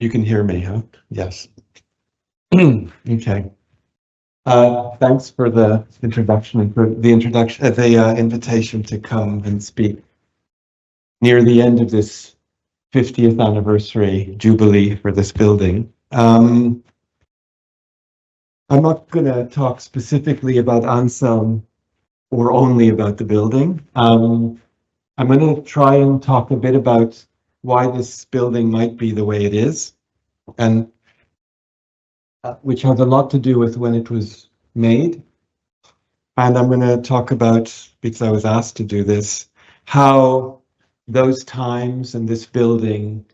You can hear me, huh? Yes. Okay. Thanks for the introduction and for the invitation to come and speak near the end of this 50th anniversary jubilee for this building. I'm not going to talk specifically about Anshelm or only about the building. I'm going to try and talk a bit about why this building might be the way it is, and which has a lot to do with when it was made. And I'm going to talk about, because I was asked to do this, how those times and this building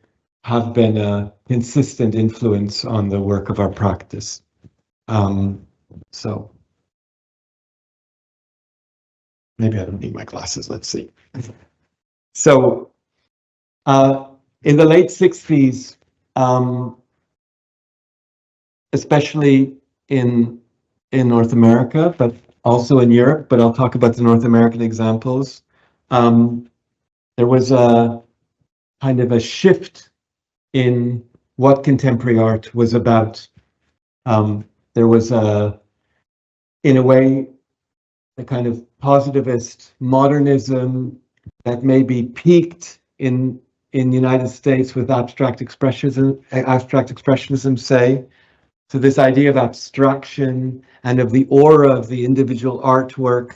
have been a consistent influence on the work of our practice. So maybe I don't need my glasses, let's see. So in the late 60s, especially in North America, but also in Europe, but I'll talk about the North American examples. There was a kind of a shift in what contemporary art was about. There was in a way, a kind of positivist modernism that maybe peaked in the United States with abstract expressionism, say. So this idea of abstraction and of the aura of the individual artwork,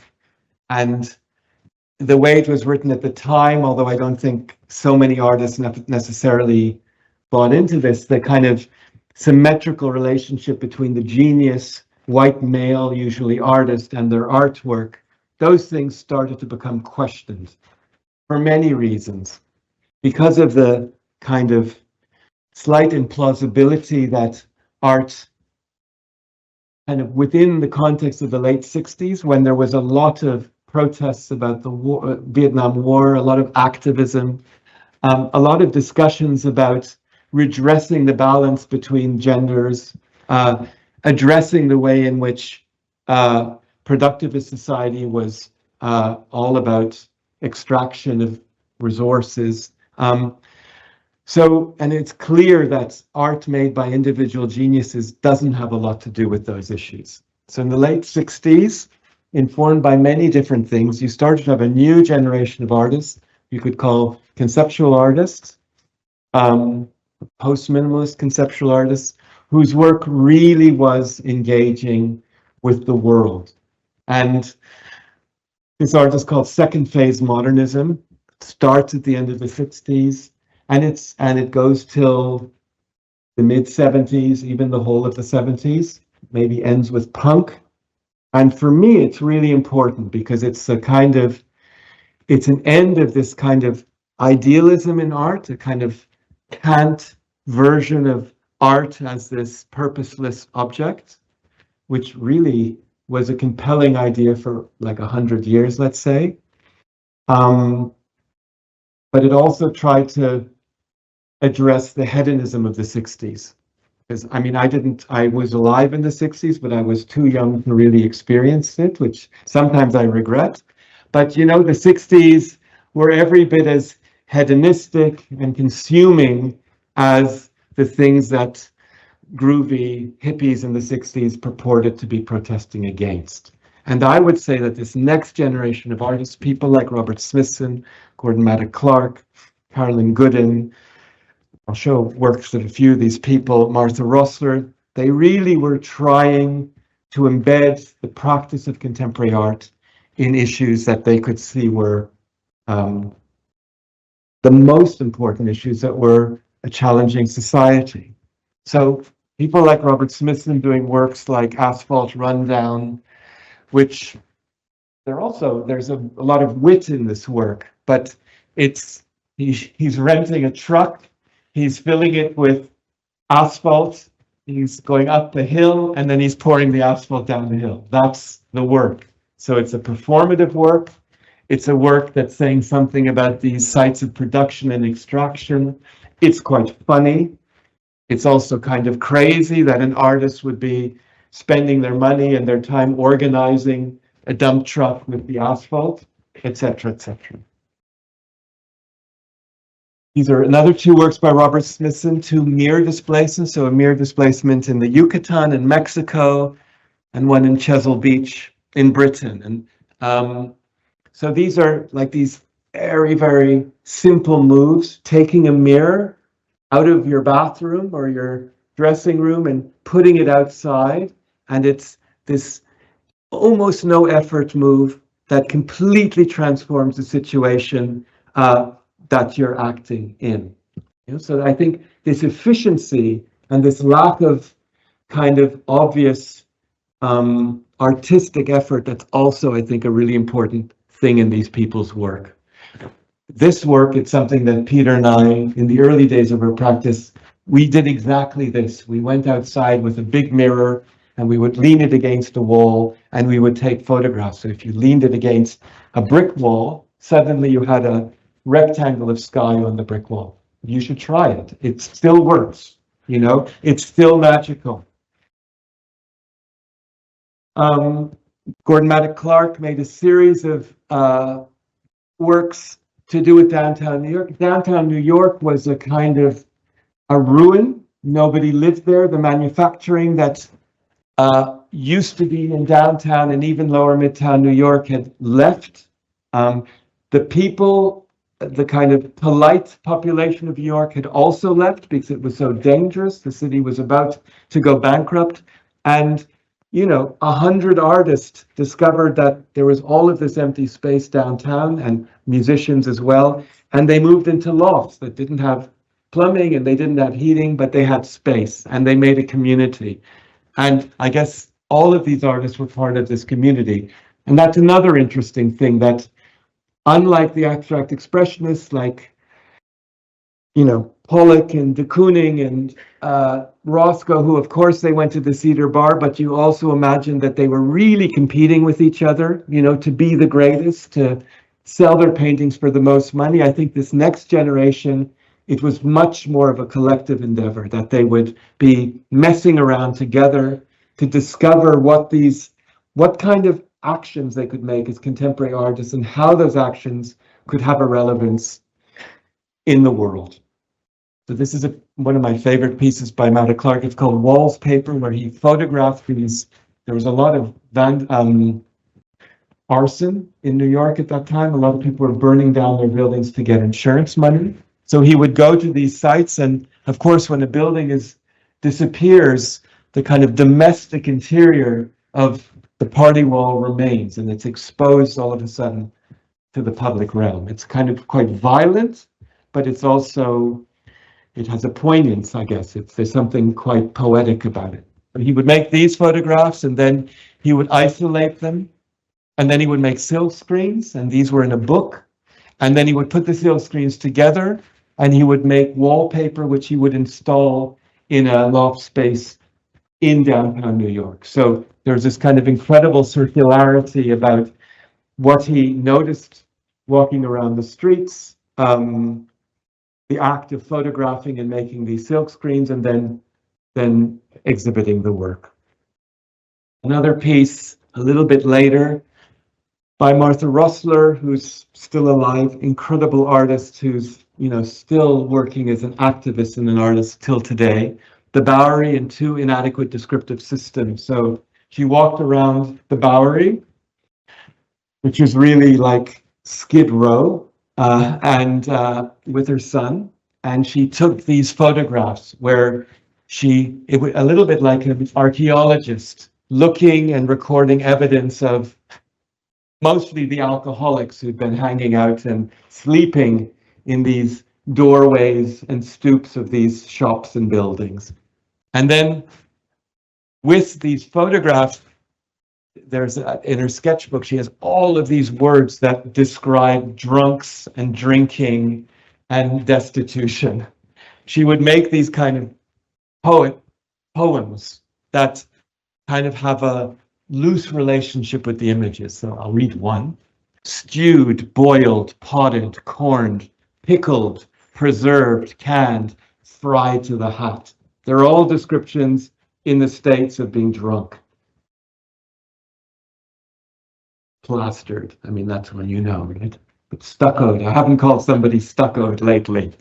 and the way it was written at the time, although I don't think so many artists necessarily bought into this, the kind of symmetrical relationship between the genius, white male, usually artist, and their artwork, those things started to become questioned for many reasons. Because of the kind of slight implausibility that art, kind of within the context of the late 60s, when there was a lot of protests about the war, Vietnam War, a lot of activism, a lot of discussions about redressing the balance between genders, addressing the way in which productivist society was all about extraction of resources. And it's clear that art made by individual geniuses doesn't have a lot to do with those issues. So in the late 60s, informed by many different things, you started to have a new generation of artists you could call conceptual artists, post-minimalist conceptual artists, whose work really was engaging with the world. And this art is called second phase modernism. It starts at the end of the 60s. And it goes till the mid 70s, even the whole of the 70s, maybe ends with punk. And for me, it's really important because it's an end of this kind of idealism in art, a kind of Kant version of art as this purposeless object, which really was a compelling idea for like 100 years, let's say. But it also tried to address the hedonism of the 60s. Because I was alive in the 60s, but I was too young to really experience it, which sometimes I regret. But the 60s were every bit as hedonistic and consuming as the things that groovy hippies in the 60s purported to be protesting against. And I would say that this next generation of artists, people like Robert Smithson, Gordon Maddock Clark, Carolyn Gooden, I'll show works of a few of these people, Martha Rossler, they really were trying to embed the practice of contemporary art in issues that they could see were the most important issues that were a challenging society. So people like Robert Smithson doing works like Asphalt Rundown, which there's a lot of wit in this work, but he's renting a truck, he's filling it with asphalt, he's going up the hill, and then he's pouring the asphalt down the hill. That's the work. So it's a performative work. It's a work that's saying something about these sites of production and extraction. It's quite funny. It's also kind of crazy that an artist would be spending their money and their time organizing a dump truck with the asphalt, etc., etc. These are another two works by Robert Smithson, two mirror displacements. So a mirror displacement in the Yucatan in Mexico, and one in Chesil Beach in Britain. And so these are like these very, very simple moves, taking a mirror out of your bathroom or your dressing room and putting it outside. And it's this almost no effort move that completely transforms the situation that you're acting in. So I think this efficiency and this lack of kind of obvious artistic effort, that's also, I think, a really important thing in these people's work. This work, it's something that Peter and I, in the early days of our practice, we did exactly this. We went outside with a big mirror and we would lean it against a wall and we would take photographs. So if you leaned it against a brick wall, suddenly you had a rectangle of sky on the brick wall. You should try it. It still works, you know, it's still magical. Gordon Maddock Clark made a series of works to do with downtown New York. Downtown New York was a kind of a ruin. Nobody lived there. The manufacturing that used to be in downtown and even lower midtown New York had left. The people, the kind of polite population of New York had also left because it was so dangerous. The city was about to go bankrupt. And, you know, 100 artists discovered that there was all of this empty space downtown, and musicians as well. And they moved into lofts that didn't have plumbing and they didn't have heating, but they had space and they made a community. And I guess all of these artists were part of this community. And that's another interesting thing, that unlike the abstract expressionists like, you know, Pollock and de Kooning and Roscoe, who of course they went to the Cedar Bar, but you also imagine that they were really competing with each other, you know, to be the greatest, to sell their paintings for the most money. I think this next generation, it was much more of a collective endeavor, that they would be messing around together to discover what kind of actions they could make as contemporary artists and how those actions could have a relevance in the world. So this is one of my favorite pieces by Maddock Clark. It's called Walls Paper, where he photographed these. There was a lot of arson in New York at that time. A lot of people were burning down their buildings to get insurance money. So he would go to these sites, and of course, when a building disappears, the kind of domestic interior of the party wall remains, and it's exposed all of a sudden to the public realm. It's kind of quite violent, but it's also, it has a poignance, I guess. There's something quite poetic about it. But he would make these photographs, and then he would isolate them, and then he would make silk screens, and these were in a book, and then he would put the silk screens together, and he would make wallpaper, which he would install in a loft space in downtown New York. So there's this kind of incredible circularity about what he noticed walking around the streets, the act of photographing and making these silk screens, and then exhibiting the work. Another piece a little bit later by Martha Rosler, who's still alive, incredible artist who's, you know, still working as an activist and an artist till today. The Bowery and Two Inadequate Descriptive Systems. So she walked around the Bowery, which is really like Skid Row, and with her son, and she took these photographs where it was a little bit like an archaeologist looking and recording evidence of mostly the alcoholics who'd been hanging out and sleeping in these doorways and stoops of these shops and buildings. And then with these photographs, there's in her sketchbook, she has all of these words that describe drunks and drinking and destitution. She would make these kind of poems that kind of have a loose relationship with the images. So I'll read one. Stewed, boiled, potted, corned, pickled, preserved, canned, fried to the hat. They're all descriptions in the states of being drunk. Plastered. I mean, that's when you know, right? But stuccoed. I haven't called somebody stuccoed lately.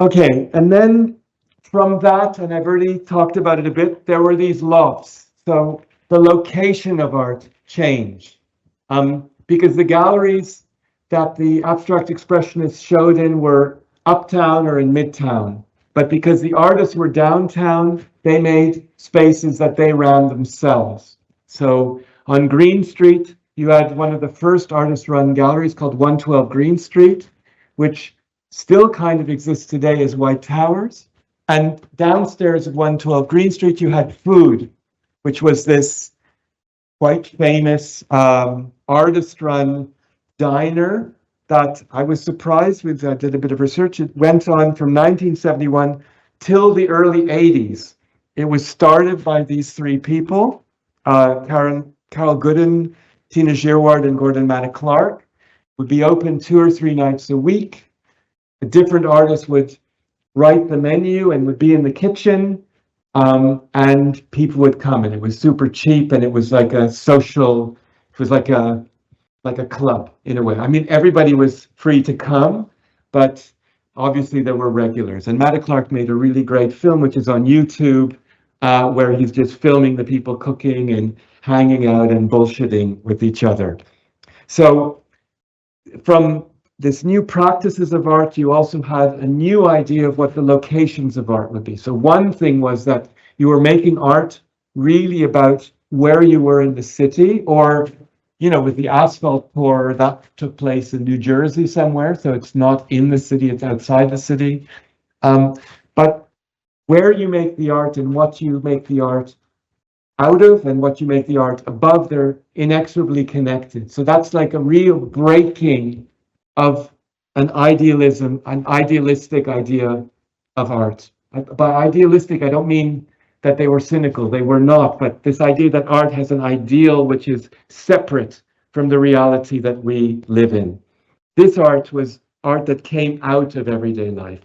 Okay, and then from that, and I've already talked about it a bit, there were these lofts. So the location of art changed, because the galleries that the abstract expressionists showed in were uptown or in midtown. But because the artists were downtown, they made spaces that they ran themselves. So on Green Street, you had one of the first artist-run galleries called 112 Green Street, which still kind of exists today as White Towers. And downstairs of 112 Green Street, you had Food, which was this quite famous artist-run diner that I was surprised with. I did a bit of research. It went on from 1971 till the early 80s. It was started by these three people, Carol Gooden, Tina Girouard, and Gordon Manna Clark. It would be open 2 or 3 nights a week. A different artist would write the menu and would be in the kitchen, and people would come, and it was super cheap, and it was like a social, it was like a club in a way. I mean, everybody was free to come, but obviously there were regulars. And Manna Clark made a really great film, which is on YouTube, where he's just filming the people cooking and hanging out and bullshitting with each other. So from this new practices of art, you also had a new idea of what the locations of art would be. So one thing was that you were making art really about where you were in the city, or, you know, with the asphalt pour, that took place in New Jersey somewhere. So it's not in the city, it's outside the city. But where you make the art and what you make the art out of and what you make the art above, they're inexorably connected. So that's like a real breaking of an idealism, an idealistic idea of art. By idealistic, I don't mean that they were cynical, they were not, but this idea that art has an ideal which is separate from the reality that we live in. This art was art that came out of everyday life.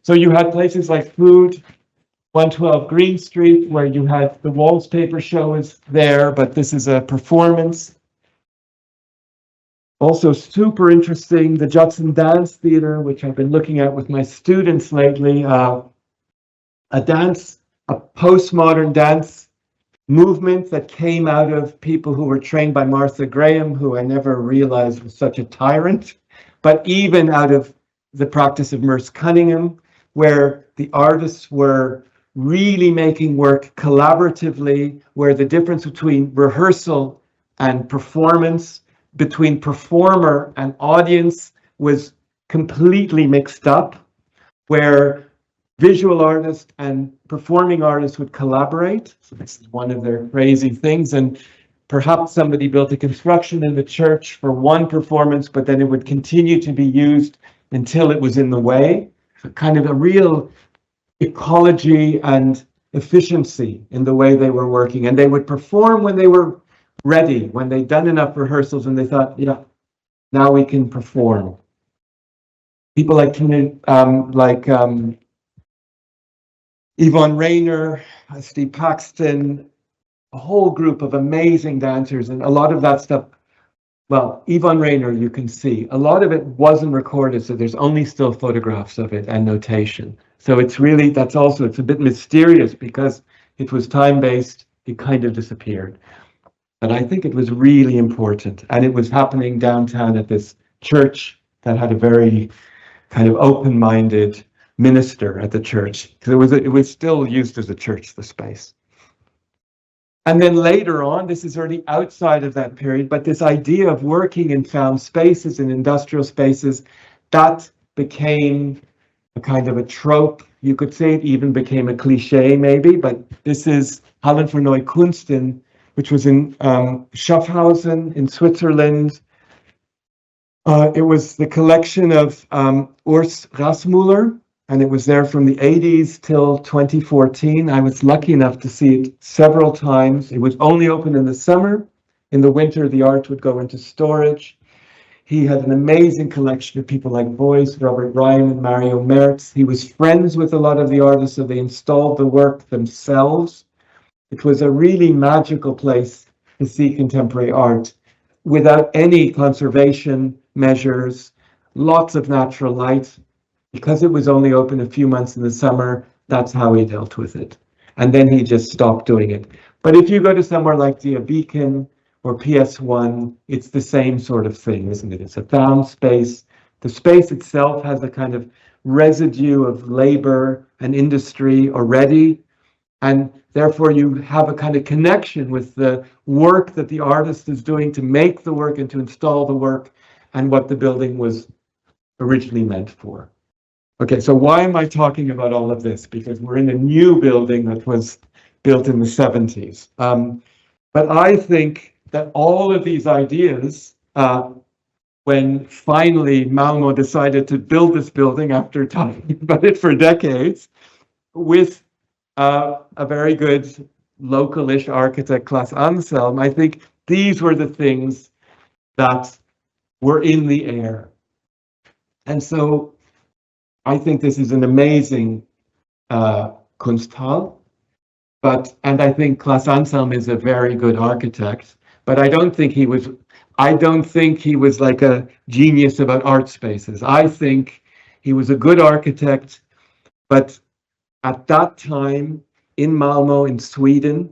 So you had places like Food, 112 Green Street, where you had the wallpaper show is there, but this is a performance. Also super interesting, the Judson Dance Theater, which I've been looking at with my students lately, a postmodern dance movement that came out of people who were trained by Martha Graham, who I never realized was such a tyrant, but even out of the practice of Merce Cunningham, where the artists were really making work collaboratively, where the difference between rehearsal and performance, between performer and audience, was completely mixed up, where visual artists and performing artists would collaborate. So this is one of their crazy things. And perhaps somebody built a construction in the church for one performance, but then it would continue to be used until it was in the way. So kind of a real ecology and efficiency in the way they were working. And they would perform when they were ready, when they'd done enough rehearsals and they thought, yeah, now we can perform. People like Yvonne Rainer, Steve Paxton, a whole group of amazing dancers, and a lot of that stuff. Well, Yvonne Rainer, you can see a lot of it wasn't recorded, so there's only still photographs of it and notation. So it's really, that's also, it's a bit mysterious because it was time-based, it kind of disappeared. But I think it was really important, and it was happening downtown at this church that had a very kind of open-minded minister at the church, because it was still used as a church, the space. And then later on, this is already outside of that period, but this idea of working in found spaces, in industrial spaces, that became a kind of a trope. You could say it even became a cliche maybe, but this is Hallen für Neue Kunsten, which was in Schaffhausen in Switzerland. It was the collection of Urs Rasmuller, and it was there from the 80s till 2014. I was lucky enough to see it several times. It was only open in the summer. In the winter, the art would go into storage. He had an amazing collection of people like Beuys, Robert Ryan, Mario Merz. He was friends with a lot of the artists, so they installed the work themselves. It was a really magical place to see contemporary art without any conservation measures, lots of natural light. because it was only open a few months in the summer, that's how he dealt with it. And then he just stopped doing it. But if you go to somewhere like Beacon or PS1, it's the same sort of thing, isn't it? It's a found space. The space itself has a kind of residue of labor and industry already. And therefore, you have a kind of connection with the work that the artist is doing to make the work and to install the work and what the building was originally meant for. Okay, so why am I talking about all of this? Because we're in a new building that was built in the 70s. But I think that all of these ideas, when finally Malmö decided to build this building after talking about it for decades, with a very good localish architect, Claes Anshelm, I think these were the things that were in the air. And so I think this is an amazing Konsthall, and I think Claes Anshelm is a very good architect, but I don't think he was like a genius about art spaces. I think he was a good architect, but at that time in Malmö, in Sweden,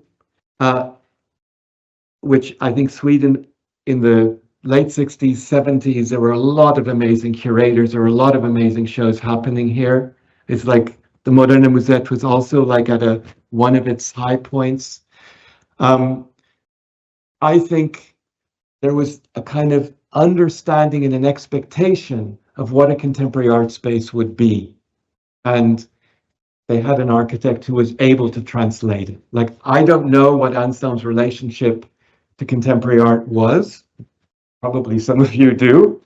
which I think Sweden in the late 60s, 70s, there were a lot of amazing curators, there were a lot of amazing shows happening here. It's like the Moderna Museet was also like at one of its high points. I think there was a kind of understanding and an expectation of what a contemporary art space would be. And they had an architect who was able to translate it. Like, I don't know what Anshelm's relationship to contemporary art was. Probably some of you do.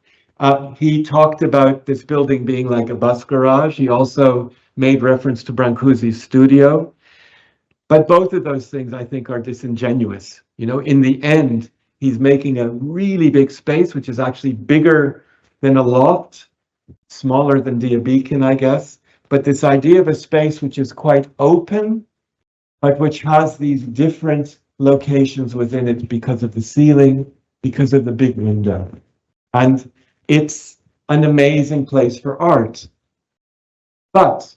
He talked about this building being like a bus garage. He also made reference to Brancusi's studio. But both of those things, I think, are disingenuous. You know, in the end, he's making a really big space, which is actually bigger than a loft, smaller than Beacon, I guess. But this idea of a space which is quite open, but which has these different locations within it because of the ceiling, because of the big window. And it's an amazing place for art. But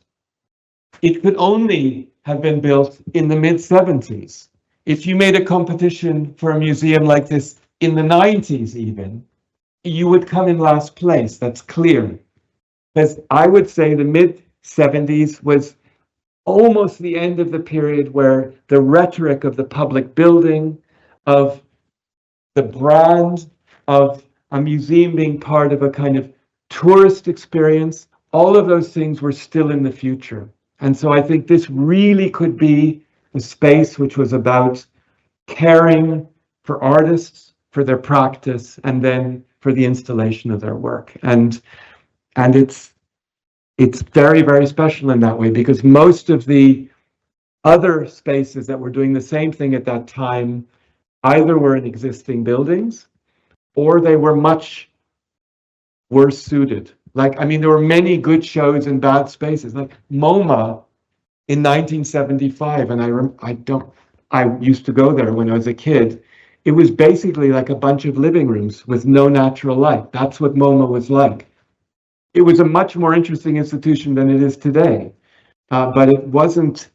it could only have been built in the mid-70s. If you made a competition for a museum like this in the 90s even, you would come in last place, that's clear. Because I would say the mid-70s was almost the end of the period where the rhetoric of the public building, of the brand of a museum being part of a kind of tourist experience, all of those things were still in the future. And so I think this really could be a space which was about caring for artists, for their practice, and then for the installation of their work. And it's very, very special in that way, because most of the other spaces that were doing the same thing at that time either were in existing buildings or they were much worse suited. Like, I mean, there were many good shows in bad spaces, like MoMA in 1975, and I used to go there when I was a kid. It was basically like a bunch of living rooms with no natural light. That's what MoMA was like. It was a much more interesting institution than it is today, but it wasn't,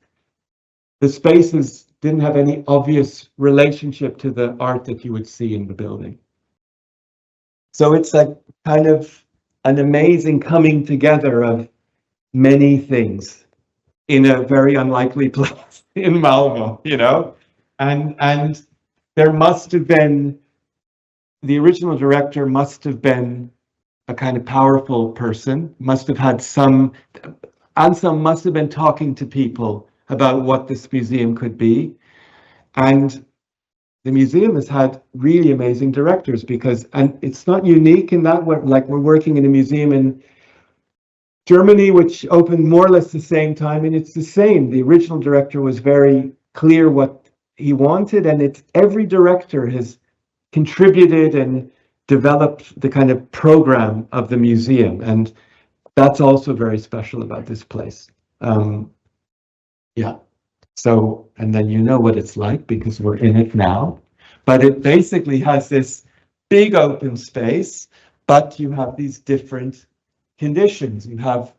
the spaces didn't have any obvious relationship to the art that you would see in the building. So it's a kind of an amazing coming together of many things in a very unlikely place in Malmö, you know? And there must have been, the original director must have been a kind of powerful person, must have had Anshelm must have been talking to people about what this museum could be. And the museum has had really amazing directors and it's not unique in that way, like we're working in a museum in Germany, which opened more or less the same time, and it's the same. The original director was very clear what he wanted, and every director has contributed and developed the kind of program of the museum, and that's also very special about this place. Yeah. So, and then you know what it's like because we're in it now. But it basically has this big open space, but you have these different conditions. You have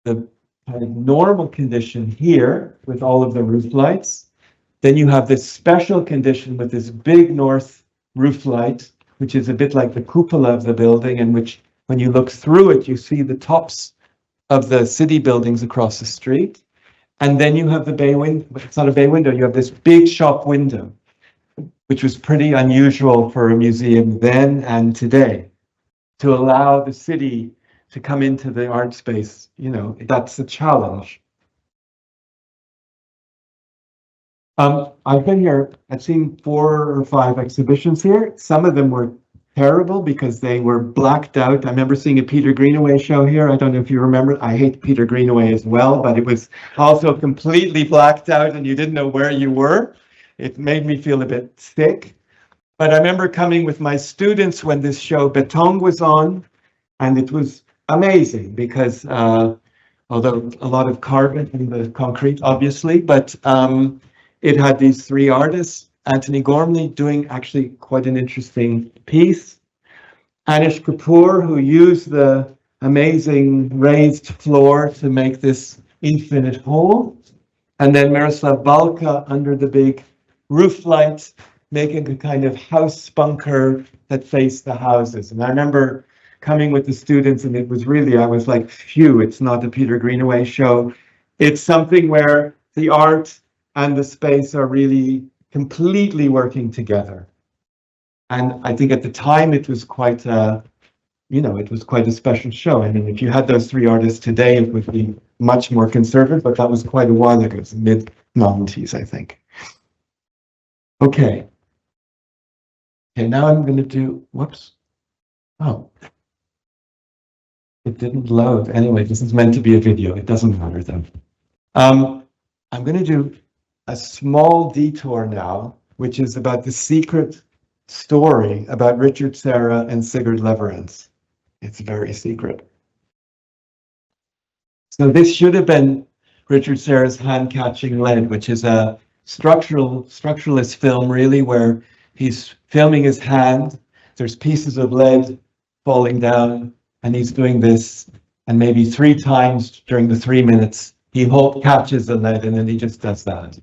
the kind of normal condition here with all of the roof lights. Then you have this special condition with this big north roof light, which is a bit like the cupola of the building, and which, when you look through it, you see the tops of the city buildings across the street. And then you have the bay window. It's not a bay window. You have this big shop window, which was pretty unusual for a museum then and today, to allow the city to come into the art space. You know, that's a challenge. I've been here, I've seen 4 or 5 exhibitions here. Some of them were terrible because they were blacked out. I remember seeing a Peter Greenaway show here. I don't know if you remember. I hate Peter Greenaway as well, but it was also completely blacked out and you didn't know where you were. It made me feel a bit sick. But I remember coming with my students when this show Beton was on, and it was amazing because although a lot of carbon in the concrete, obviously, but it had these 3 artists, Anthony Gormley doing actually quite an interesting piece, Anish Kapoor, who used the amazing raised floor to make this infinite hole, and then Miroslav Balka under the big roof light, making a kind of house bunker that faced the houses. And I remember coming with the students, and it was really, I was like, phew, it's not a Peter Greenaway show. It's something where the art and the space are really completely working together. And I think at the time it was quite a, it was quite a special show. I mean, if you had those 3 artists today, it would be much more conservative, but that was quite a while ago. It was mid-90s, I think. Okay. Okay, now I'm going to do, whoops. Oh. It didn't load. Anyway, this is meant to be a video. It doesn't matter though. I'm going to do a small detour now, which is about the secret story about Richard Serra and Sigurd Leverance. It's very secret. So this should have been Richard Serra's Hand-Catching Lead, which is a structuralist film, really, where he's filming his hand. There's pieces of lead falling down, and he's doing this, and maybe 3 times during the 3 minutes, he catches the lead, and then he just does that.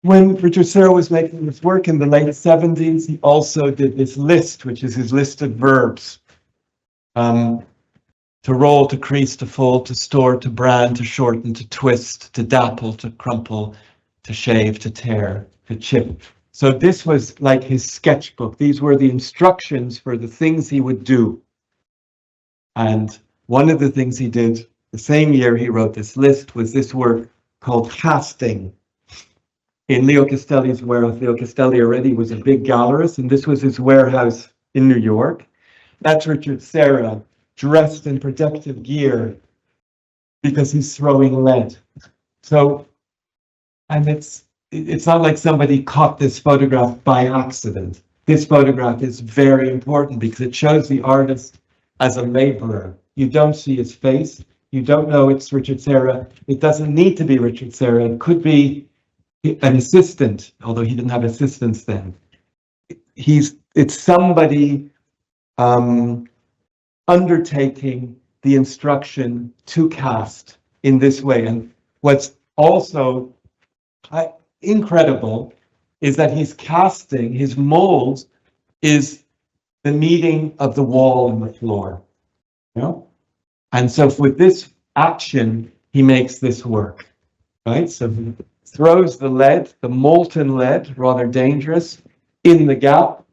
When Richard Serra was making this work in the late 70s, he also did this list, which is his list of verbs. To roll, to crease, to fold, to store, to brand, to shorten, to twist, to dapple, to crumple, to shave, to tear, to chip. So this was like his sketchbook. These were the instructions for the things he would do. And one of the things he did the same year he wrote this list was this work called Casting in Leo Castelli's warehouse. Leo Castelli already was a big gallerist, and this was his warehouse in New York. That's Richard Serra, dressed in protective gear because he's throwing lead. So, and it's not like somebody caught this photograph by accident. This photograph is very important because it shows the artist as a laborer. You don't see his face. You don't know it's Richard Serra. It doesn't need to be Richard Serra. It could be an assistant, although he didn't have assistants then. It's somebody undertaking the instruction to cast in this way. And what's also incredible is that he's casting, his mold is the meeting of the wall and the floor. You know? And so with this action, he makes this work, right? So he throws the lead, the molten lead, rather dangerous, in the gap.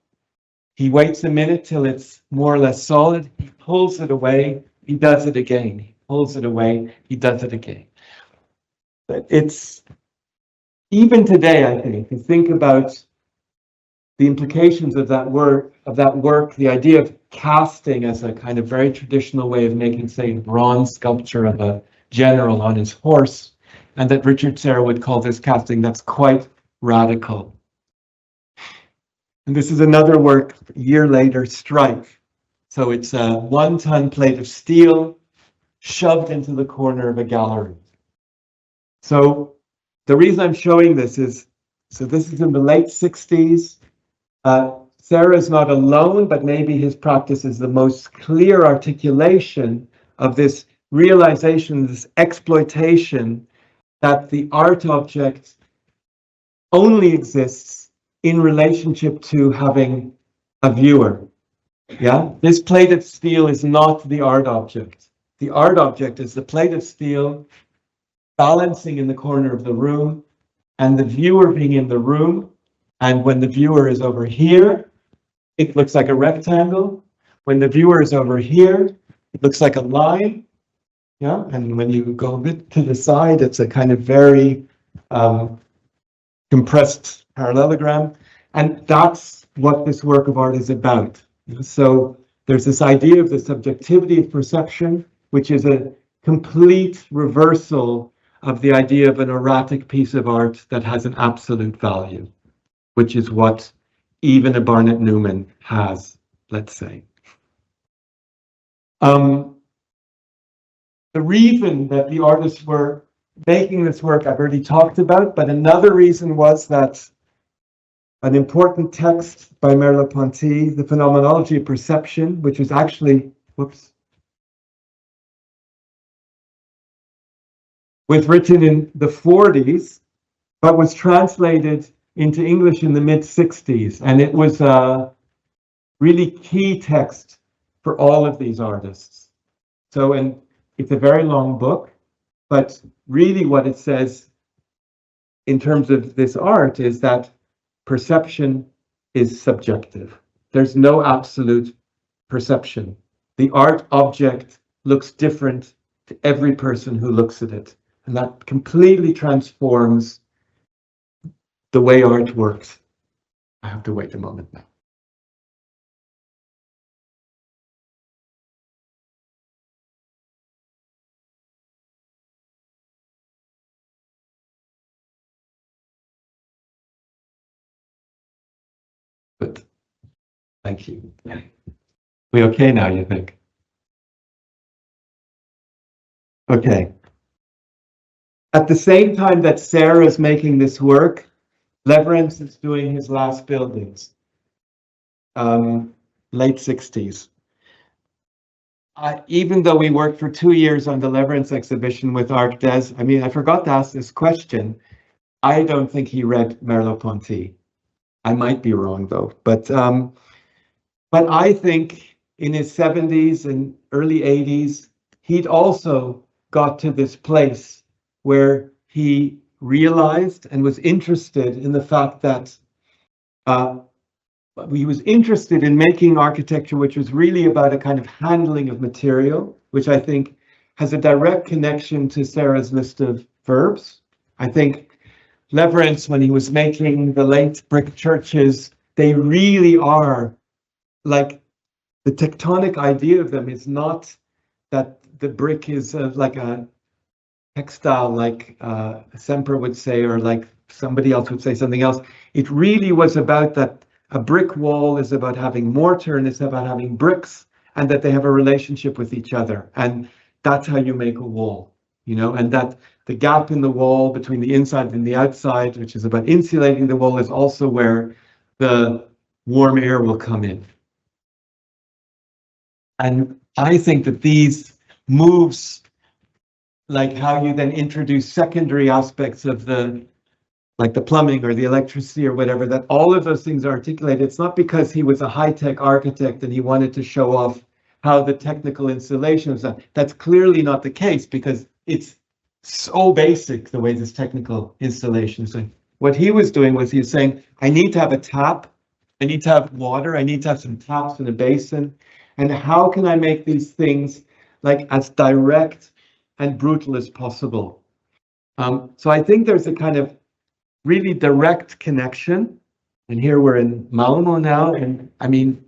He waits a minute till it's more or less solid. He pulls it away. He does it again. He pulls it away. He does it again. But it's, even today, I think, to think about the implications of that work, the idea of casting as a kind of very traditional way of making, say, bronze sculpture of a general on his horse, and that Richard Serra would call this casting, that's quite radical. And this is another work, a year later, Strike. So it's a 1-ton plate of steel shoved into the corner of a gallery. So the reason I'm showing this is, so this is in the late 60s. Serra is not alone, but maybe his practice is the most clear articulation of this realization, this exploitation that the art object only exists in relationship to having a viewer. Yeah, this plate of steel is not the art object. The art object is the plate of steel balancing in the corner of the room and the viewer being in the room. And when the viewer is over here, it looks like a rectangle. When the viewer is over here, it looks like a line. Yeah, and when you go a bit to the side, it's a kind of very compressed parallelogram. And that's what this work of art is about. So there's this idea of the subjectivity of perception, which is a complete reversal of the idea of an erratic piece of art that has an absolute value, which is what even a Barnett Newman has, let's say. The reason that the artists were making this work, I've already talked about, but another reason was that an important text by Merleau-Ponty, The Phenomenology of Perception, which was actually, was written in the 40s, but was translated into English in the mid-60s. And it was a really key text for all of these artists. So, and it's a very long book, but really what it says in terms of this art is that perception is subjective. There's no absolute perception. The art object looks different to every person who looks at it. And that completely transforms the way art works. I have to wait a moment now. Good. Thank you. We okay now, you think? Okay. At the same time that Serra is making this work, Leverance is doing his last buildings, late 60s. Even though we worked for 2 years on the Leverance exhibition with ArcDes, I mean, I forgot to ask this question. I don't think he read Merleau-Ponty. I might be wrong though, but I think in his 70s and early 80s, he'd also got to this place where he realized and was interested in the fact that he was interested in making architecture, which was really about a kind of handling of material, which I think has a direct connection to Serra's list of verbs. I think Leverance, when he was making the late brick churches, they really are like the tectonic idea of them is not that the brick is like a textile, like Semper would say, or like somebody else would say something else. It really was about that a brick wall is about having mortar and it's about having bricks and that they have a relationship with each other. And that's how you make a wall, you know, and that the gap in the wall between the inside and the outside, which is about insulating the wall, is also where the warm air will come in. And I think that these moves, like how you then introduce secondary aspects of the, like the plumbing or the electricity or whatever, that all of those things are articulated. It's not because he was a high-tech architect and he wanted to show off how the technical installation was done. That's clearly not the case because it's so basic the way this technical installation is done. What he was doing was he was saying, I need to have a tap, I need to have water, I need to have some taps in a basin, and how can I make these things like as direct and brutal as possible? So I think there's a kind of really direct connection, and here we're in Malmö now, and I mean,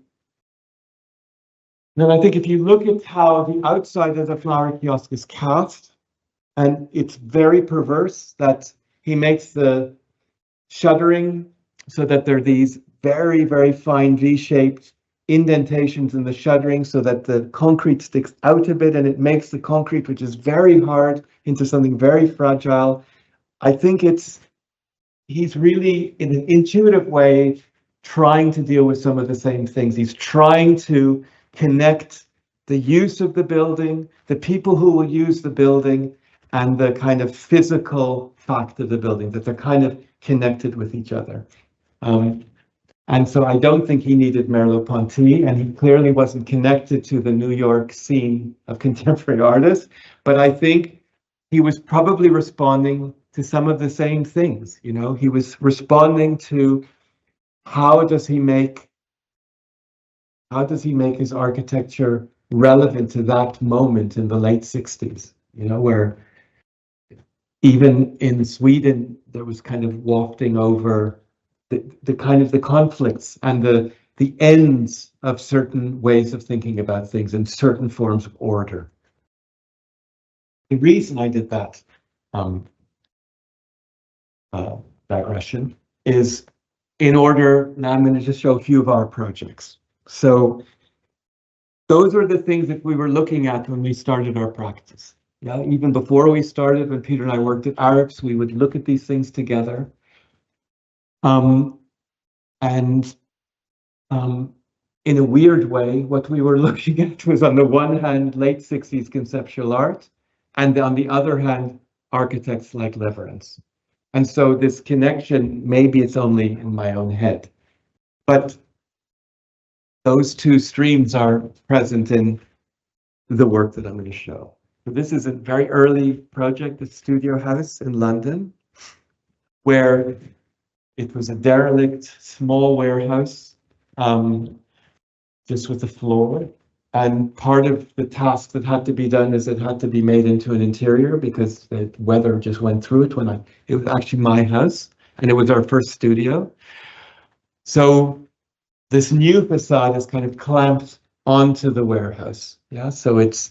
then I think if you look at how the outside of the flower kiosk is cast, and it's very perverse that he makes the shuttering so that there are these very, very fine V-shaped indentations in the shuttering so that the concrete sticks out a bit and it makes the concrete, which is very hard, into something very fragile. I think he's really, in an intuitive way, trying to deal with some of the same things. He's trying to connect the use of the building, the people who will use the building, and the kind of physical fact of the building, that they're kind of connected with each other. And so I don't think he needed Merleau-Ponty, and he clearly wasn't connected to the New York scene of contemporary artists, but I think he was probably responding to some of the same things. You know, he was responding to how does he make his architecture relevant to that moment in the late 60s, you know, where even in Sweden, there was kind of wafting over the kind of the conflicts and the ends of certain ways of thinking about things and certain forms of order. The reason I did that digression is in order, now I'm going to just show a few of our projects. So those are the things that we were looking at when we started our practice. Yeah, even before we started, when Peter and I worked at Arabs, we would look at these things together. In a weird way, what we were looking at was, on the one hand, late 60s conceptual art, and on the other hand, architects like Leverance. And so this connection, maybe it's only in my own head, but those two streams are present in the work that I'm going to show. So this is a very early project, the Studio House in London, where it was a derelict small warehouse, just with the floor. And part of the task that had to be done is it had to be made into an interior, because the weather just went through it it was actually my house, and it was our first studio. So this new facade is kind of clamped onto the warehouse. Yeah, so it's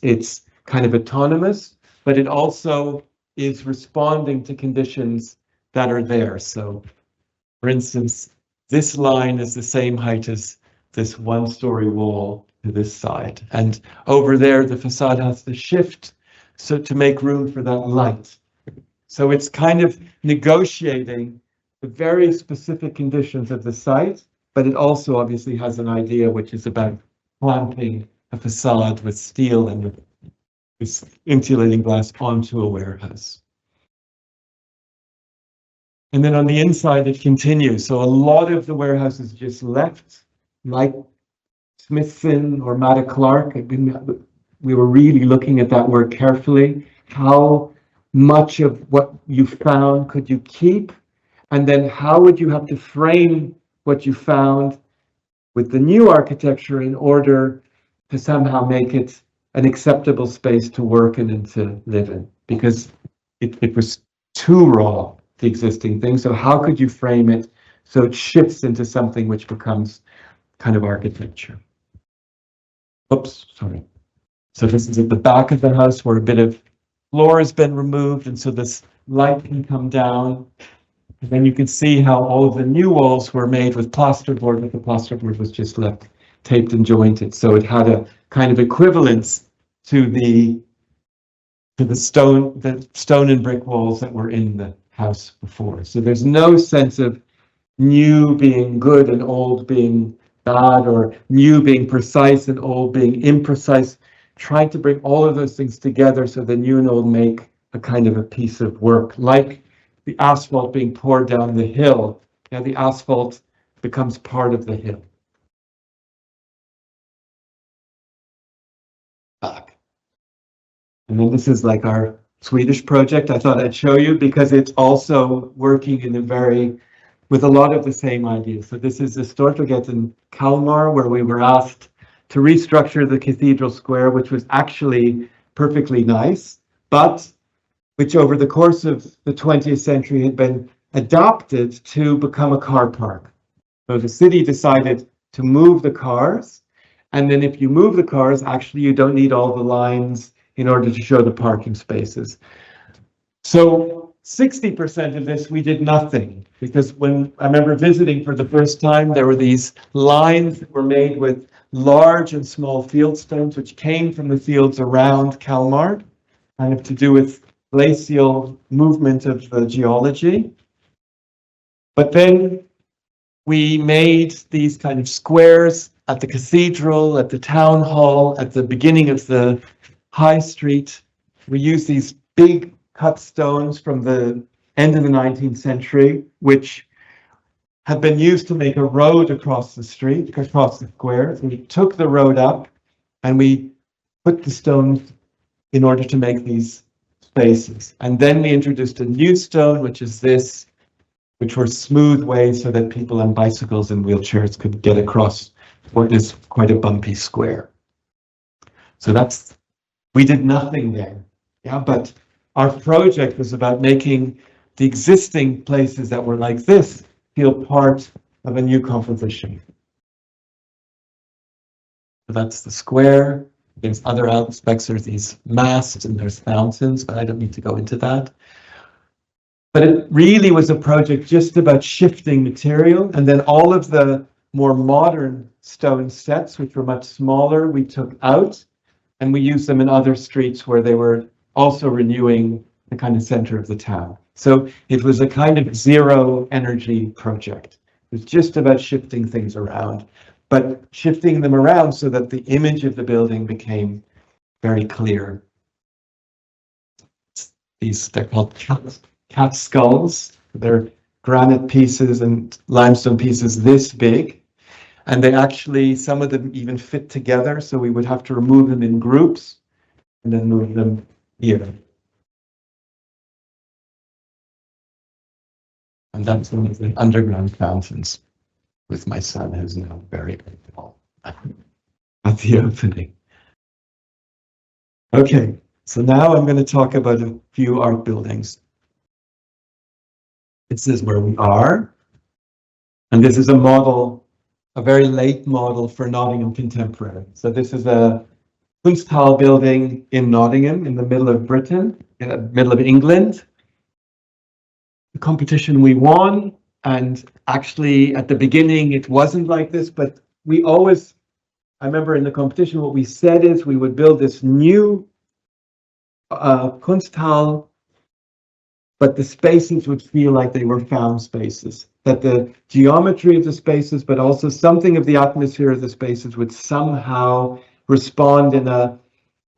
kind of autonomous, but it also is responding to conditions that are there. So, for instance, this line is the same height as this one-story wall to this side, and over there the facade has to shift so to make room for that light. So it's kind of negotiating the very specific conditions of the site, but it also obviously has an idea which is about clamping a facade with steel and with insulating glass onto a warehouse. And then on the inside, it continues. So a lot of the warehouse is just left, like Smithson or Matta Clark. We were really looking at that work carefully. How much of what you found could you keep? And then how would you have to frame what you found with the new architecture in order to somehow make it an acceptable space to work in and to live in? Because it was too raw, the existing thing. So how could you frame it so it shifts into something which becomes kind of architecture? Oops, sorry. So this is at the back of the house where a bit of floor has been removed, and so this light can come down. And then you can see how all of the new walls were made with plasterboard, but the plasterboard was just left taped and jointed. So it had a kind of equivalence to the stone and brick walls that were in the house before. So there's no sense of new being good and old being bad, or new being precise and old being imprecise. Trying to bring all of those things together so the new and old make a kind of a piece of work, like the asphalt being poured down the hill. Now the asphalt becomes part of the hill. Back. And then this is like our Swedish project. I thought I'd show you because it's also working in with a lot of the same ideas. So this is the Stortorget in Kalmar, where we were asked to restructure the cathedral square, which was actually perfectly nice, but which over the course of the 20th century had been adopted to become a car park. So the city decided to move the cars, and then if you move the cars, actually you don't need all the lines in order to show the parking spaces. So 60% of this, we did nothing, because when I remember visiting for the first time, there were these lines that were made with large and small field stones, which came from the fields around Kalmar, kind of to do with glacial movement of the geology. But then we made these kind of squares at the cathedral, at the town hall, at the beginning of the high street. We use these big cut stones from the end of the 19th century, which had been used to make a road across the street, across the square. So we took the road up and we put the stones in order to make these spaces. And then we introduced a new stone, which is this, which were smooth ways so that people on bicycles and wheelchairs could get across what is quite a bumpy square. So that's, we did nothing there. Yeah, but our project was about making the existing places that were like this feel part of a new composition. So that's the square. There's other aspects, there's these masts and there's fountains, but I don't need to go into that. But it really was a project just about shifting material, and then all of the more modern stone sets, which were much smaller, we took out, and we used them in other streets where they were also renewing the kind of center of the town. So it was a kind of zero energy project. It was just about shifting things around, but shifting them around so that the image of the building became very clear. They're called cat skulls. They're granite pieces and limestone pieces this big. And they actually, some of them even fit together. So we would have to remove them in groups and then move them here. And that's one of the underground fountains with my son, who's now very, very tall at the opening. Okay, so now I'm going to talk about a few art buildings. This is where we are. And this is a model, a very late model for Nottingham Contemporary. So this is a Konsthall building in Nottingham, in the middle of Britain, in the middle of England. The competition we won, and actually at the beginning it wasn't like this, but we always, I remember in the competition what we said is we would build this new Konsthall, but the spaces would feel like they were found spaces, that the geometry of the spaces, but also something of the atmosphere of the spaces would somehow respond in a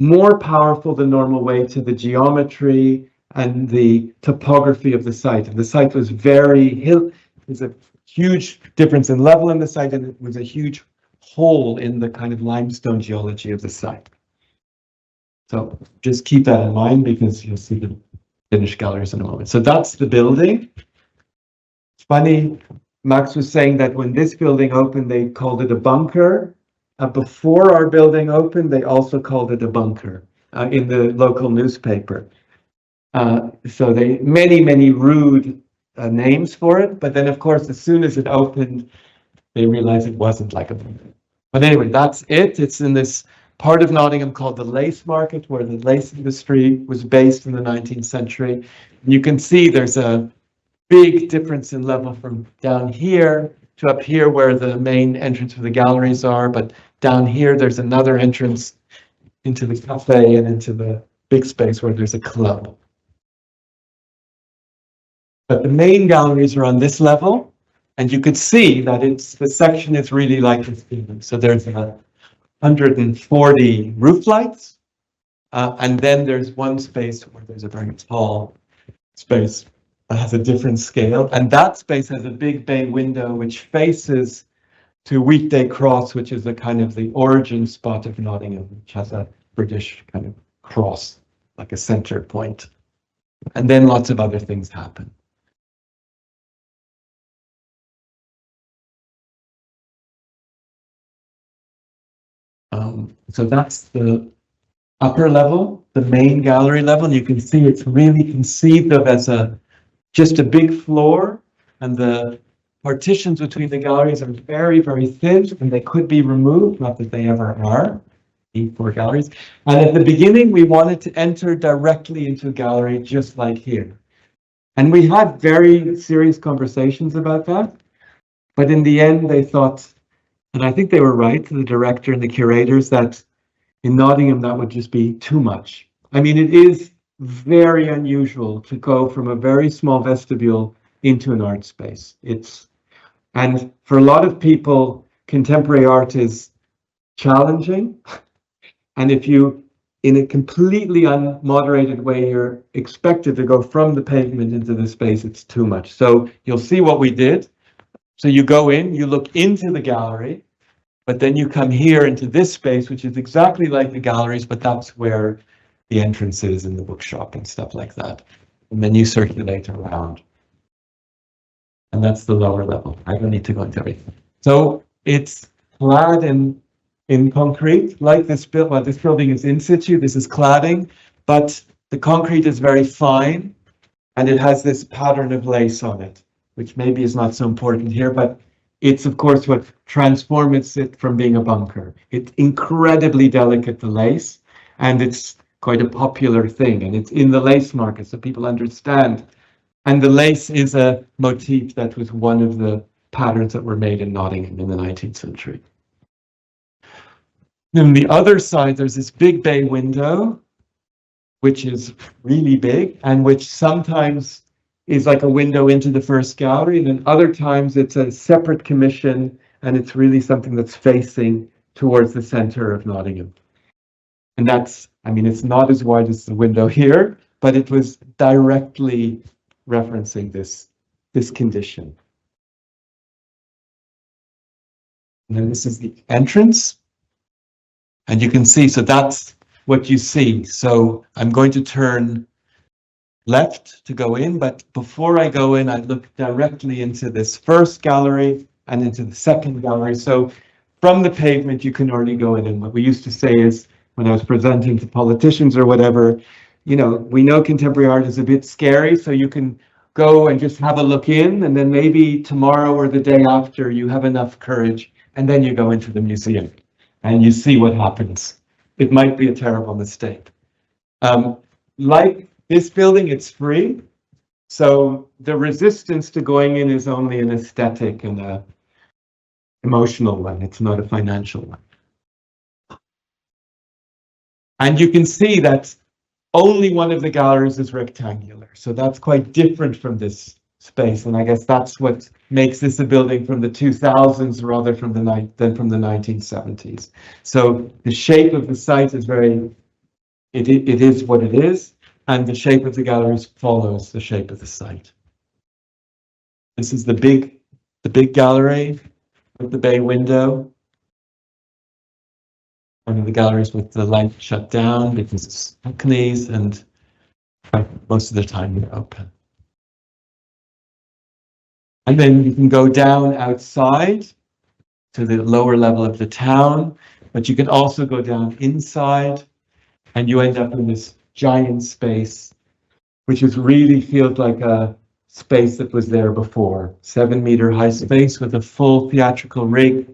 more powerful than normal way to the geometry and the topography of the site. And the site was very hill. There's a huge difference in level in the site, and it was a huge hole in the kind of limestone geology of the site. So just keep that in mind because you'll see the finished galleries in a moment. So that's the building. It's funny, Max was saying that when this building opened, they called it a bunker. Before our building opened, they also called it a bunker in the local newspaper. So they many rude names for it, but then of course as soon as it opened they realized it wasn't like a bunker. But anyway, that's it. It's in this part of Nottingham called the Lace Market, where the lace industry was based in the 19th century. You can see there's a big difference in level from down here to up here where the main entrance for the galleries are, but down here there's another entrance into the cafe and into the big space where there's a club. But the main galleries are on this level, and you could see that the section is really like this building. So there's 140 roof lights, and then there's one space where there's a very tall space that has a different scale, and that space has a big bay window which faces to Weekday Cross, which is the kind of the origin spot of Nottingham, which has a British kind of cross, like a center point. And then lots of other things happen. So that's the upper level, the main gallery level. You can see it's really conceived of as just a big floor, and the partitions between the galleries are very, very thin, and they could be removed, not that they ever are, the 4 galleries. And at the beginning, we wanted to enter directly into a gallery just like here. And we had very serious conversations about that. But in the end, they thought, and I think they were right, the director and the curators, that in Nottingham, that would just be too much. I mean, it is very unusual to go from a very small vestibule into an art space. And for a lot of people, contemporary art is challenging. And if you, in a completely unmoderated way, you're expected to go from the pavement into the space, it's too much. So you'll see what we did. So you go in, you look into the gallery, but then you come here into this space, which is exactly like the galleries, but that's where the entrance is and the bookshop and stuff like that. And then you circulate around. And that's the lower level. I don't need to go into everything. So it's clad in concrete, like this building. Well, this building is in situ, this is cladding, but the concrete is very fine and it has this pattern of lace on it, which maybe is not so important here, but it's of course what transforms it from being a bunker. It's incredibly delicate, the lace, and it's quite a popular thing, and it's in the lace market, so people understand. And the lace is a motif that was one of the patterns that were made in Nottingham in the 19th century. On the other side, there's this big bay window, which is really big, and which sometimes is like a window into the first gallery, and then other times it's a separate commission, and it's really something that's facing towards the center of Nottingham. And that's, I mean, it's not as wide as the window here, but it was directly referencing this condition. And then this is the entrance. And you can see, so that's what you see. So I'm going to turn left to go in, but before I go in, I look directly into this first gallery and into the second gallery. So from the pavement, you can already go in. And what we used to say is, when I was presenting to politicians or whatever, you know, we know contemporary art is a bit scary, so you can go and just have a look in, and then maybe tomorrow or the day after you have enough courage, and then you go into the museum and you see what happens. It might be a terrible mistake. Like this building, it's free, so the resistance to going in is only an aesthetic and an emotional one. It's not a financial one. And you can see that only one of the galleries is rectangular. So that's quite different from this space. And I guess that's what makes this a building from the 2000s rather than from the 1970s. So the shape of the site is it is what it is. And the shape of the galleries follows the shape of the site. This is the big gallery with the bay window. One of the galleries with the light shut down because it's balconies, and most of the time they're open. And then you can go down outside to the lower level of the town, but you can also go down inside, and you end up in this giant space, which really feels like a space that was there before. 7-meter high space with a full theatrical rig,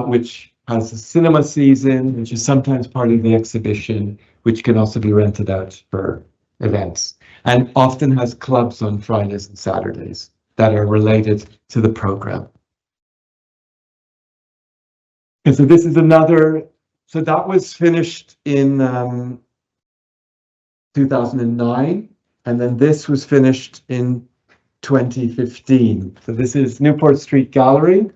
which has a cinema season, which is sometimes part of the exhibition, which can also be rented out for events, and often has clubs on Fridays and Saturdays that are related to the program. And so this is another, so that was finished in 2009, and then this was finished in 2015. So this is Newport Street Gallery.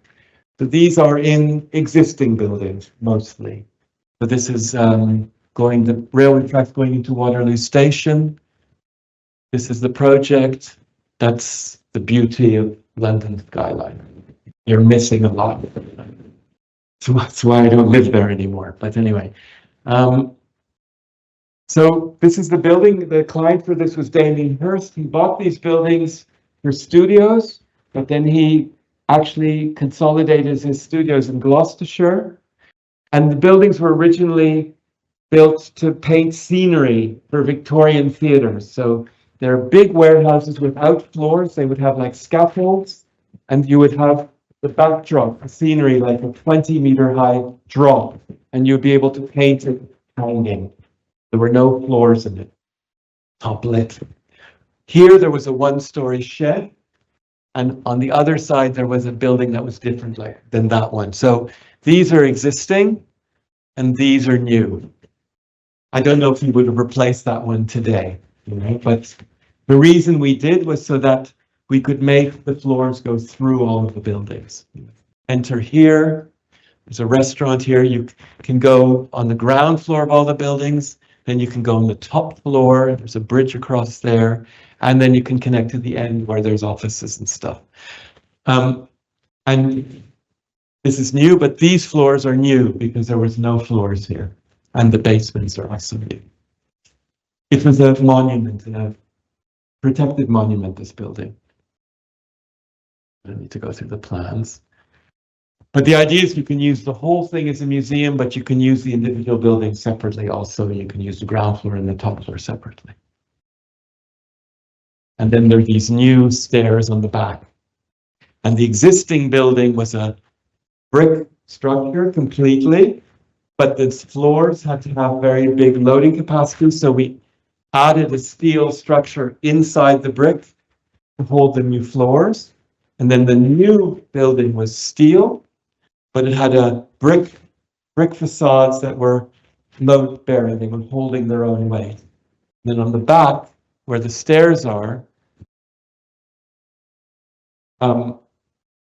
So these are in existing buildings, mostly. So this is the railway tracks going into Waterloo Station. This is the project. That's the beauty of London skyline. You're missing a lot. So that's why I don't live there anymore. But anyway, so this is the building. The client for this was Damien Hirst. He bought these buildings for studios, but then he actually consolidated his studios in Gloucestershire. And the buildings were originally built to paint scenery for Victorian theatres. So they're big warehouses without floors. They would have like scaffolds, and you would have the backdrop, the scenery, like a 20-meter high drop, and you'd be able to paint it hanging. There were no floors in it, top lit. Here there was a one-story shed, and on the other side there was a building that was different than that one. So these are existing, and these are new. I don't know if we would have replaced that one today, but the reason we did was so that we could make the floors go through all of the buildings. enter here. There's a restaurant here. You can go on the ground floor of all the buildings. Then you can go on the top floor. There's a bridge across there. And then you can connect to the end where there's offices and stuff. And this is new, but these floors are new because there was no floors here. And the basements are also new. It was a monument, a protected monument, this building. I don't need to go through the plans. But the idea is you can use the whole thing as a museum, but you can use the individual buildings separately also. You can use the ground floor and the top floor separately. And then there are these new stairs on the back. And the existing building was a brick structure completely, but the floors had to have very big loading capacity. So we added a steel structure inside the brick to hold the new floors. And then the new building was steel, but it had a brick facades that were load bearing. They were holding their own weight. And then on the back, where the stairs are,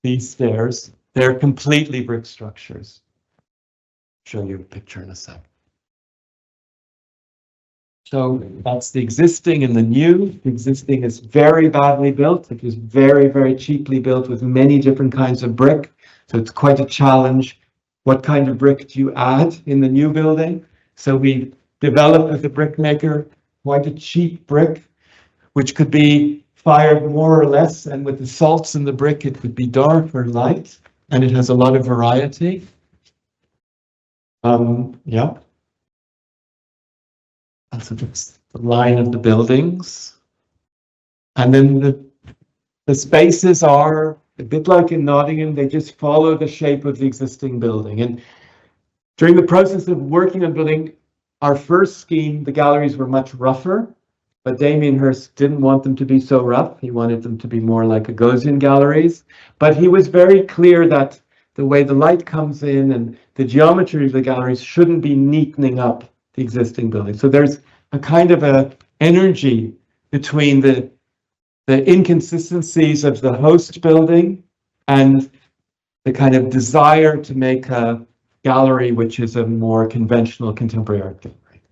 these stairs, they're completely brick structures. Show you a picture in a sec. So that's the existing and the new. The existing is very badly built. It was very, very cheaply built with many different kinds of brick. So it's quite a challenge. What kind of brick do you add in the new building? So we developed with the brick maker quite a cheap brick, which could be fired more or less. And with the salts in the brick, it could be dark or light. And it has a lot of variety. Yeah. And so that's the line of the buildings. And then the spaces are a bit like in Nottingham, they just follow the shape of the existing building. And during the process of working on building our first scheme, the galleries were much rougher, but Damien Hirst didn't want them to be so rough. He wanted them to be more like Gagosian galleries. But he was very clear that the way the light comes in and the geometry of the galleries shouldn't be neatening up the existing building. So there's a kind of a energy between the inconsistencies of the host building and the kind of desire to make a gallery which is a more conventional contemporary art gallery.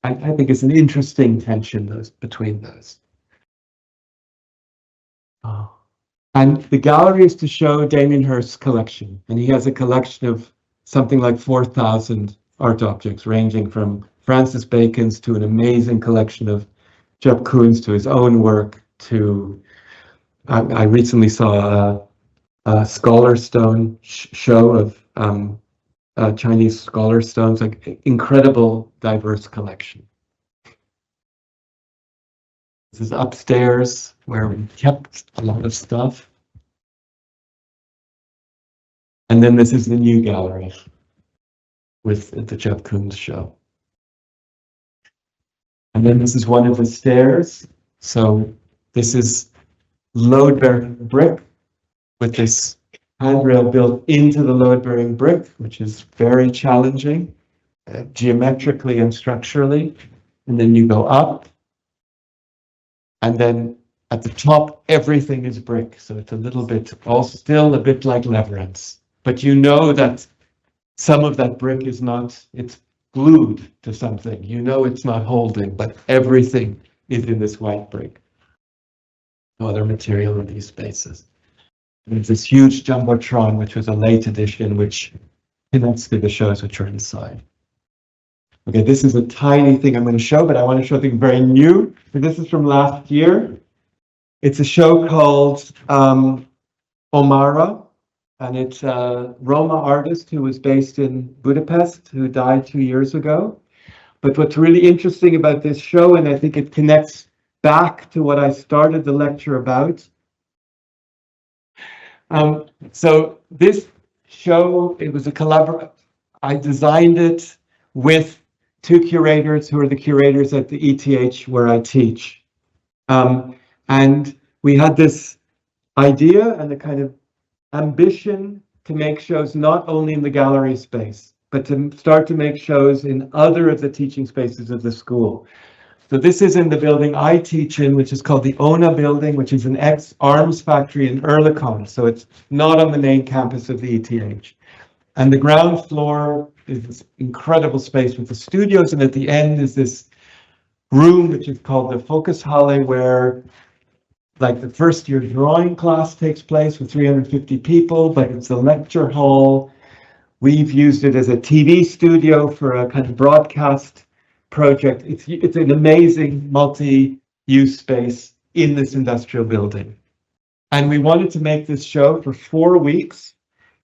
I think it's an interesting tension between those. And the gallery is to show Damien Hirst's collection, and he has a collection of something like 4,000 art objects, ranging from Francis Bacon's to an amazing collection of Jupp Koons, to his own work, to I recently saw a scholar stone show of Chinese scholar stones, like incredible diverse collection. This is upstairs where we kept a lot of stuff. And then this is the new gallery with the Jupp Koons show. And then this is one of the stairs. So this is load-bearing brick with this handrail built into the load-bearing brick, which is very challenging, geometrically and structurally. And then you go up. And then at the top, everything is brick. So it's a little bit, all still a bit like Leverance. But you know that some of that brick is not, it's glued to something. You know it's not holding, but everything is in this white brick. No other material in these spaces. And there's this huge Jumbotron, which was a late edition, which connects to the shows which are inside. Okay, this is a tiny thing I'm going to show, but I want to show something very new. So this is from last year. It's a show called Omara, and it's a Roma artist who was based in Budapest, who died 2 years ago. But what's really interesting about this show, and I think it connects back to what I started the lecture about. So this show, it was a collaboration. I designed it with two curators who are the curators at the ETH where I teach. And we had this idea and a kind of ambition to make shows not only in the gallery space, but to start to make shows in other of the teaching spaces of the school. So this is in the building I teach in, which is called the ONA building, which is an ex-arms factory in Oerlikon. So it's not on the main campus of the ETH. And the ground floor is this incredible space with the studios, and at the end is this room, which is called the Fokushalle, where like the first year drawing class takes place with 350 people, but it's a lecture hall. We've used it as a TV studio for a kind of broadcast project. It's an amazing multi-use space in this industrial building. And we wanted to make this show for 4 weeks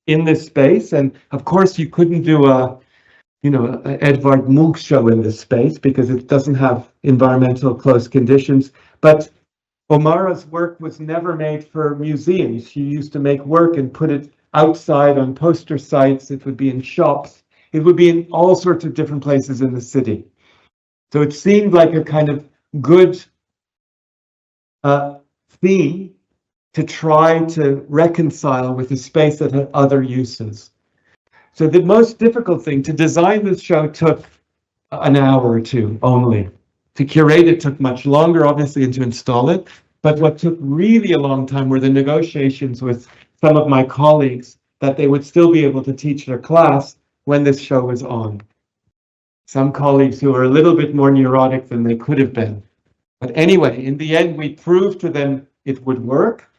in this space. And of course, you couldn't do a Edvard Munch show in this space because it doesn't have environmental close conditions. But Omara's work was never made for museums. She used to make work and put it outside on poster sites. It would be in shops. It would be in all sorts of different places in the city. So it seemed like a kind of good theme to try to reconcile with a space that had other uses. So the most difficult thing to design this show took an hour or two only. To curate it took much longer, obviously, and to install it. But what took really a long time were the negotiations with some of my colleagues that they would still be able to teach their class when this show was on. Some colleagues who were a little bit more neurotic than they could have been. But anyway, in the end, we proved to them it would work.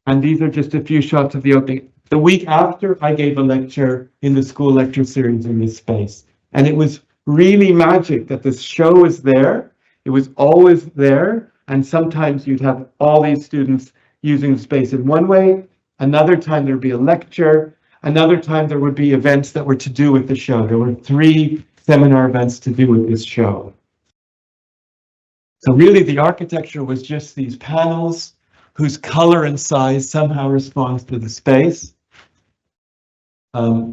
And these are just a few shots of the opening. The week after, I gave a lecture in the school lecture series in this space. And it was really magic that this show was there. It was always there. And sometimes you'd have all these students using the space in one way. Another time there'd be a lecture. Another time there would be events that were to do with the show. There were 3 seminar events to do with this show. So really the architecture was just these panels whose color and size somehow responds to the space.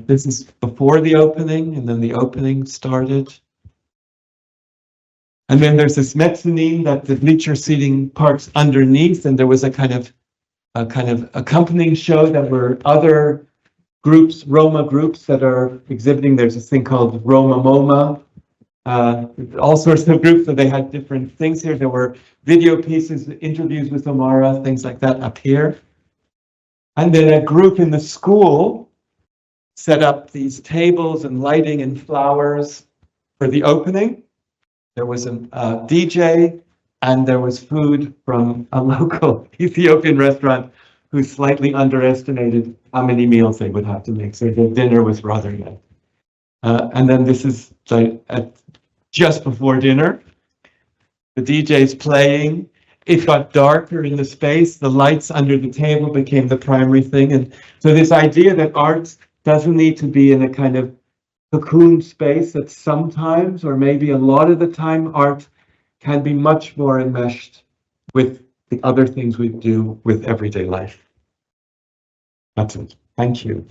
This is before the opening, and then the opening started. And then there's this mezzanine that the bleacher seating parks underneath, and there was a kind of accompanying show that were other groups, Roma groups that are exhibiting. There's this thing called Roma MoMA. All sorts of groups, so they had different things here. There were video pieces, interviews with Omara, things like that up here. And then a group in the school set up these tables and lighting and flowers for the opening. There was a DJ, and there was food from a local Ethiopian restaurant who slightly underestimated how many meals they would have to make. So the dinner was rather good. And then this is just before dinner. The DJ's playing. It got darker in the space. The lights under the table became the primary thing. And so this idea that art doesn't need to be in a kind of cocoon space, that sometimes, or maybe a lot of the time, art can be much more enmeshed with the other things we do with everyday life. That's it. Thank you.